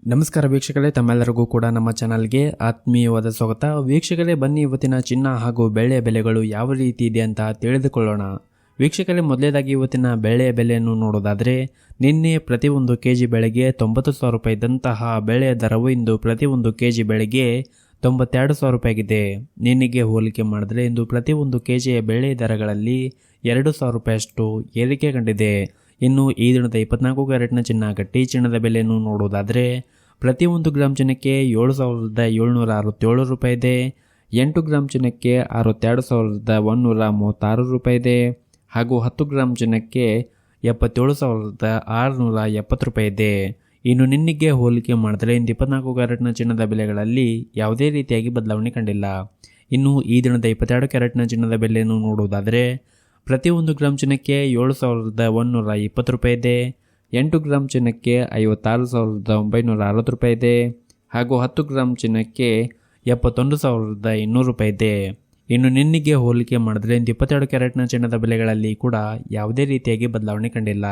ನಮಸ್ಕಾರ ವೀಕ್ಷಕರೇ, ತಮ್ಮೆಲ್ಲರಿಗೂ ಕೂಡ ನಮ್ಮ ಚಾನಲ್ಗೆ ಆತ್ಮೀಯವಾದ ಸ್ವಾಗತ. ವೀಕ್ಷಕರೇ, ಬನ್ನಿ ಇವತ್ತಿನ ಚಿನ್ನ ಹಾಗೂ ಬೆಳ್ಳಿಯ ಬೆಲೆಗಳು ಯಾವ ರೀತಿ ಇದೆ ಅಂತ ತಿಳಿದುಕೊಳ್ಳೋಣ. ವೀಕ್ಷಕರೇ, ಮೊದಲೇದಾಗಿ ಇವತ್ತಿನ ಬೆಳ್ಳಿಯ ಬೆಲೆಯನ್ನು ನೋಡೋದಾದರೆ, ನಿನ್ನೆ ಪ್ರತಿಯೊಂದು ಕೆಜಿ ಬೆಳೆಗೆ 90,000 ರೂಪಾಯಿ ಇದ್ದಂತಹ ಬೆಳೆಯ ದರವು ಇಂದು ಪ್ರತಿಯೊಂದು ಕೆಜಿ ಬೆಳೆಗೆ 92,000 ರೂಪಾಯಿ ಆಗಿದೆ. ನಿನ್ನೆಗೆ ಹೋಲಿಕೆ ಮಾಡಿದರೆ ಇಂದು ಪ್ರತಿಯೊಂದು ಕೆಜಿಯ ಬೆಳೆ ದರಗಳಲ್ಲಿ 2,000 ರೂಪಾಯಿಯಷ್ಟು ಏರಿಕೆ ಕಂಡಿದೆ. ಇನ್ನು ಈ ದಿನದ 24 ಕ್ಯಾರೆಟ್ನ ಚಿನ್ನ ಗಟ್ಟಿ ಚಿನ್ನದ ಬೆಲೆಯನ್ನು ನೋಡುವುದಾದರೆ, ಪ್ರತಿಯೊಂದು ಗ್ರಾಮ್ ಚಿನ್ನಕ್ಕೆ 7,767 ರೂಪಾಯಿ ಇದೆ. 8 ಗ್ರಾಮ್ ಚಿನ್ನಕ್ಕೆ 62,136 ರೂಪಾಯಿ ಇದೆ. ಹಾಗೂ 10 ಗ್ರಾಮ್ ಚಿನ್ನಕ್ಕೆ 77,670 ರೂಪಾಯಿ ಇದೆ. ಇನ್ನು ನಿನ್ನೆಗೆ ಹೋಲಿಕೆ ಮಾಡಿದರೆ ಇಂದು 24 ಕ್ಯಾರೆಟ್ನ ಚಿನ್ನದ ಬೆಲೆಗಳಲ್ಲಿ ಯಾವುದೇ ರೀತಿಯಾಗಿ ಬದಲಾವಣೆ ಕಂಡಿಲ್ಲ. ಇನ್ನು ಈ ದಿನದ 22 ಕ್ಯಾರೆಟ್ನ ಚಿನ್ನದ ಬೆಲೆಯನ್ನು ನೋಡುವುದಾದರೆ, ಪ್ರತಿಯೊಂದು ಗ್ರಾಮ್ ಚಿನ್ನಕ್ಕೆ 7,120 ರೂಪಾಯಿ ಇದೆ. 8 ಗ್ರಾಮ್ ಚಿನ್ನಕ್ಕೆ 56,960 ರೂಪಾಯಿ ಇದೆ. ಹಾಗೂ 10 ಗ್ರಾಮ್ ಚಿನ್ನಕ್ಕೆ 71,200 ರೂಪಾಯಿ ಇದೆ. ಇನ್ನು ನಿನ್ನೆಗೆ ಹೋಲಿಕೆ ಮಾಡಿದರೆ ಇಂದು 22 ಕ್ಯಾರೆಟ್ನ ಚಿನ್ನದ ಬೆಲೆಗಳಲ್ಲಿ ಕೂಡ ಯಾವುದೇ ರೀತಿಯಾಗಿ ಬದಲಾವಣೆ ಕಂಡಿಲ್ಲ.